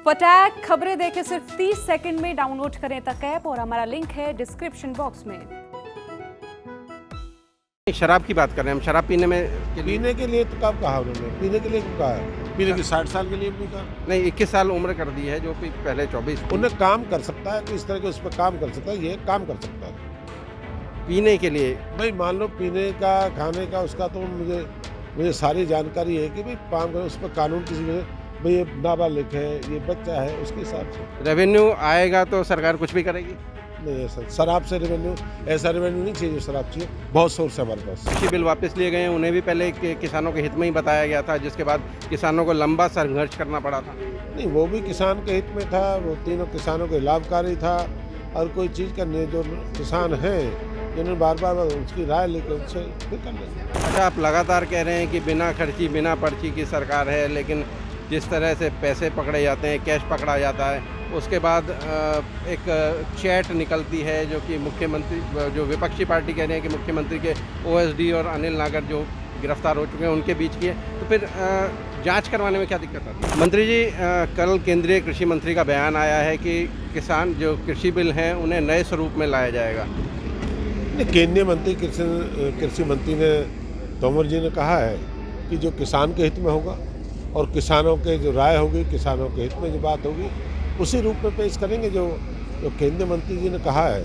फटाक खबरें देखें सिर्फ 30 सेकंड में। डाउनलोड करें तक ऐप और हमारा लिंक है डिस्क्रिप्शन बॉक्स में। शराब की बात कर रहे हैं हम। शराब पीने के लिए तो कब कहा उन्होंने? पीने के लिए कहा है? पीने की 60 साल के लिए भी कहा नहीं, 21 साल उम्र कर दी है, जो कि पहले 24। उन्हें काम कर सकता है कि इस तरह के उस पर काम कर सकता है, ये काम कर सकता है पीने के लिए। भाई मान लो पीने का खाने का उसका तो मुझे सारी जानकारी है कि भाई काम करें, उस पर कानून किसी वजह भाई ये नाबालिग है, ये बच्चा है, उसके हिसाब से रेवेन्यू आएगा तो सरकार कुछ भी करेगी। नहीं ऐसा शराब से रेवेन्यू, ऐसा रेवेन्यू नहीं चाहिए जो शराब चाहिए। बहुत सोर्स है हमारे पास। कृषि बिल वापस लिए गए हैं, उन्हें भी पहले किसानों के हित में ही बताया गया था, जिसके बाद किसानों को लंबा संघर्ष करना पड़ा था। नहीं वो भी किसान के हित में था, वो तीनों किसानों के लाभकारी था। और कोई चीज़ करनी जो किसान हैं जिन्होंने बार बार उसकी राय लेकर उनसे फिर कर लेंगे। अच्छा, आप लगातार कह रहे हैं कि बिना खर्ची बिना पर्ची की सरकार है, लेकिन जिस तरह से पैसे पकड़े जाते हैं, कैश पकड़ा जाता है, उसके बाद एक चैट निकलती है जो कि मुख्यमंत्री, जो विपक्षी पार्टी कह रहे हैं कि मुख्यमंत्री के ओएसडी और अनिल नागर जो गिरफ्तार हो चुके हैं उनके बीच की है, तो फिर जांच करवाने में क्या दिक्कत आती है? मंत्री जी, कल केंद्रीय कृषि मंत्री का बयान आया है कि किसान जो कृषि बिल हैं उन्हें नए स्वरूप में लाया जाएगा। केंद्रीय मंत्री कृषि मंत्री ने तोमर जी ने कहा है कि जो किसान के हित में होगा और किसानों के जो राय होगी, किसानों के हित में जो बात होगी उसी रूप में पेश करेंगे। जो केंद्रीय मंत्री जी ने कहा है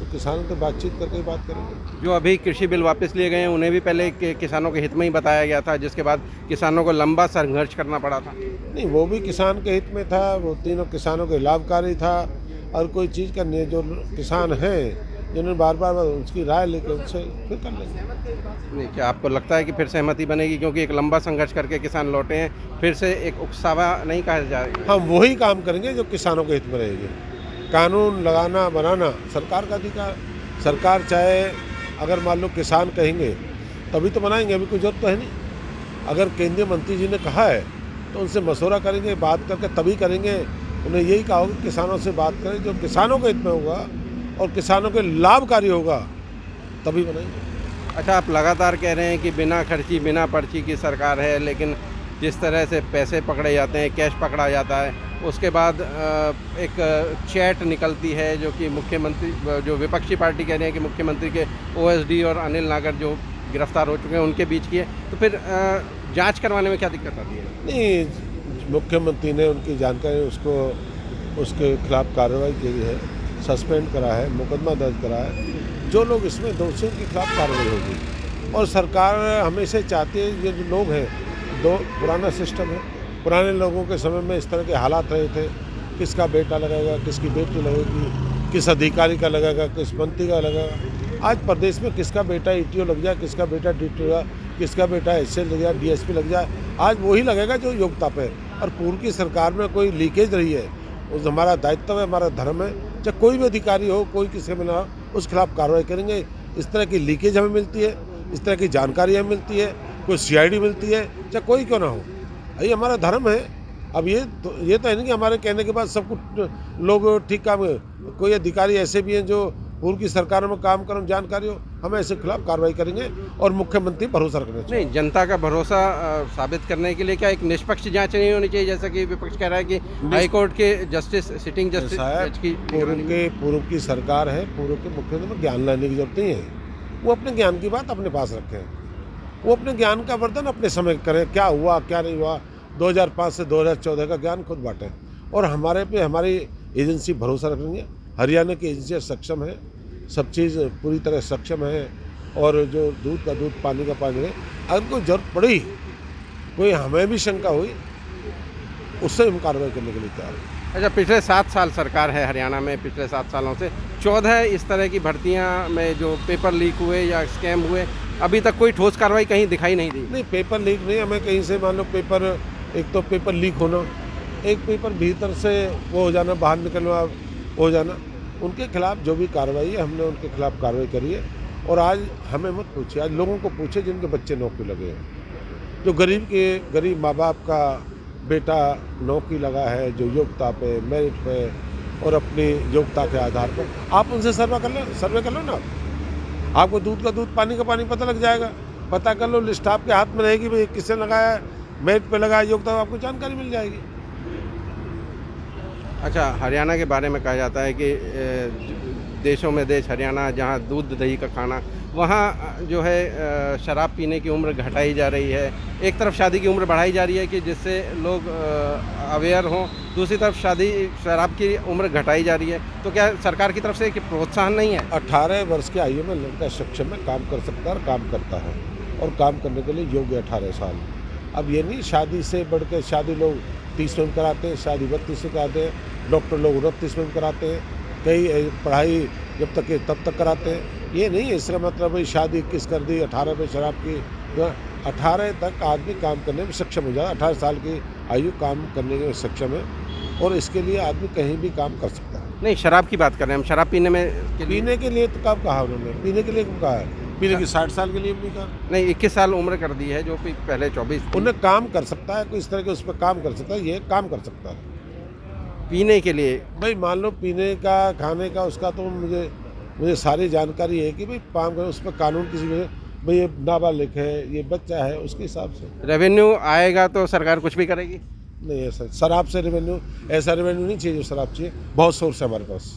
तो किसानों से बातचीत करके बात करेंगे। जो अभी कृषि बिल वापस लिए गए हैं उन्हें भी पहले किसानों के हित में ही बताया गया था, जिसके बाद किसानों को लंबा संघर्ष करना पड़ा था। नहीं वो भी किसान के हित में था, वो तीनों किसानों के लाभकारी था। और कोई चीज़ करनी है जो किसान हैं जिन्होंने बार बार उसकी राय लेकर उनसे फिर कर लेंगे। नहीं, क्या आपको लगता है कि फिर सहमति बनेगी? क्योंकि एक लंबा संघर्ष करके किसान लौटे हैं, फिर से एक उकसावा नहीं कहा जाएगा। हम वही काम करेंगे जो किसानों के हित में रहेंगे। कानून लगाना बनाना सरकार का अधिकार। सरकार चाहे अगर मान लो किसान कहेंगे तभी तो बनाएंगे, अभी कोई जरूरत तो है नहीं। अगर केंद्रीय मंत्री जी ने कहा है तो उनसे मशवरा करेंगे, बात करके तभी करेंगे। उन्हें यही कहा होगा किसानों से बात करें, जो किसानों के हित में होगा और किसानों के लाभकारी होगा तभी बनाएंगे। अच्छा, आप लगातार कह रहे हैं कि बिना खर्ची बिना पर्ची की सरकार है, लेकिन जिस तरह से पैसे पकड़े जाते हैं, कैश पकड़ा जाता है, उसके बाद एक चैट निकलती है जो कि मुख्यमंत्री, जो विपक्षी पार्टी कह रहे हैं कि मुख्यमंत्री के ओएसडी और अनिल नागर जो गिरफ्तार हो चुके हैं उनके बीच की है, तो फिर जांच करवाने में क्या दिक्कत आती है? नहीं मुख्यमंत्री ने उनकी जानकारी उसके खिलाफ कार्रवाई की है, सस्पेंड करा है, मुकदमा दर्ज करा है। जो लोग इसमें दोषी के खिलाफ कार्रवाई होगी। और सरकार हमेशा चाहती है, ये जो लोग हैं दो पुराना सिस्टम है, पुराने लोगों के समय में इस तरह के हालात रहे थे, किसका बेटा लगेगा, किसकी बेटी लगेगी, किस अधिकारी का लगेगा, किस मंत्री का लगेगा। आज प्रदेश में किसका बेटा ईटीओ लग जाए, किसका बेटा डीटीओ लग जाए, किसका बेटा एसएल लग जाए, डीएसपी लग जाए, आज वही लगेगा जो योग्यता पे। और पूर्व की सरकार में कोई लीकेज रही है, उस हमारा दायित्व है, हमारा धर्म है, चाहे कोई भी अधिकारी हो, कोई किसी में ना हो, उस खिलाफ कार्रवाई करेंगे। इस तरह की लीकेज हमें मिलती है, इस तरह की जानकारी हमें मिलती है, कोई सीआईडी मिलती है, चाहे कोई क्यों ना हो, ये हमारा धर्म है। अब ये तो है नहीं कि हमारे कहने के बाद सब कुछ लोग ठीक काम। कोई अधिकारी ऐसे भी हैं जो पूर्व की सरकारों में काम कर जानकारी हो, हम ऐसे खिलाफ कार्रवाई करेंगे और मुख्यमंत्री भरोसा रखना चाहिए। नहीं, जनता का भरोसा साबित करने के लिए क्या एक निष्पक्ष जांच नहीं होनी चाहिए, जैसा कि विपक्ष कह रहा है कि हाई कोर्ट के जस्टिस, सिटिंग जस्टिस की पूर्व की सरकार है, पूर्व के मुख्यमंत्री में ज्ञान लाने की जरूरत नहीं है। वो अपने ज्ञान की बात अपने पास रखें, वो अपने ज्ञान का वर्धन अपने समय करें, क्या हुआ क्या नहीं हुआ, 2005 से 2014 का ज्ञान खुद बांटें। और हमारे पे हमारी एजेंसी भरोसा रखेंगे। हरियाणा की एजेंसी सक्षम है, सब चीज़ पूरी तरह सक्षम है। और जो दूध का दूध, पानी का पानी है। अगर कोई जरूरत पड़ी, कोई हमें भी शंका हुई, उससे हम कार्रवाई करने के लिए तैयार हैं। अच्छा, पिछले 7 साल सरकार है हरियाणा में, पिछले 7 सालों से 14 इस तरह की भर्तियां में जो पेपर लीक हुए या स्कैम हुए, अभी तक कोई ठोस कार्रवाई कहीं दिखाई नहीं दी। नहीं पेपर लीक नहीं, हमें कहीं से मान लो पेपर, एक तो पेपर लीक होना, एक पेपर भीतर से वो हो जाना, बाहर निकलना हो जाना, उनके खिलाफ जो भी कार्रवाई है हमने उनके खिलाफ कार्रवाई करी है। और आज हमें मत पूछिए, आज लोगों को पूछे जिनके बच्चे नौकरी लगे हैं, जो गरीब माँ बाप का बेटा नौकरी लगा है, जो योग्यता पे, मेरिट पे और अपनी योग्यता के आधार पर, आप उनसे सर्वे कर लो ना। आपको दूध का दूध, पानी का पानी पता लग जाएगा। पता कर लो, लिस्ट आपके हाथ में रहेगी, भाई किसने लगाया है, मेरिट पे लगाया, योग्यता, आपको जानकारी मिल जाएगी। अच्छा, हरियाणा के बारे में कहा जाता है कि देशों में देश हरियाणा, जहाँ दूध दही का खाना, वहाँ जो है शराब पीने की उम्र घटाई जा रही है। एक तरफ शादी की उम्र बढ़ाई जा रही है कि जिससे लोग अवेयर हों, दूसरी तरफ शराब की उम्र घटाई जा रही है। तो क्या सरकार की तरफ से एक प्रोत्साहन नहीं है? 18 वर्ष की आयु में लड़का सक्षम में काम कर सकता है और काम करता है, और काम करने के लिए योग्य 18 साल। अब ये नहीं शादी से बढ़ के शादी लोग 30 में कराते हैं, शादी 32 में कराते हैं, डॉक्टर लोग 29 में कराते हैं, कई पढ़ाई जब तक है तब तक कराते हैं। ये नहीं है इसका मतलब भाई शादी 21 कर दी, 18 में शराब की। 18 तक आदमी काम करने में सक्षम हो जाता है। 18 साल की आयु काम करने में सक्षम है, और इसके लिए आदमी कहीं भी काम कर सकता है। नहीं, शराब की बात कर रहे हैं हम। शराब पीने में पीने के लिए तो कब कहा उन्होंने? पीने के लिए कब कहा है? पीने की 60 साल के लिए भी नहीं कहा। नहीं, 21 साल उम्र कर दी है, जो कि पहले 24 थी। उन्हें काम कर सकता है, कोई इस तरह के उस पर काम कर सकता है, ये काम कर सकता है। पीने के लिए भाई मान लो पीने का, खाने का, उसका तो मुझे सारी जानकारी है कि भाई काम करें, उस पर कानून किसी में भाई ये नाबालिग है, ये बच्चा है, उसके हिसाब से रेवेन्यू आएगा तो सरकार कुछ भी करेगी। नहीं। ऐसा शराब से रेवेन्यू, ऐसा रेवेन्यू नहीं चाहिए जो शराब चाहिए। बहुत सोर्स है हमारे पास।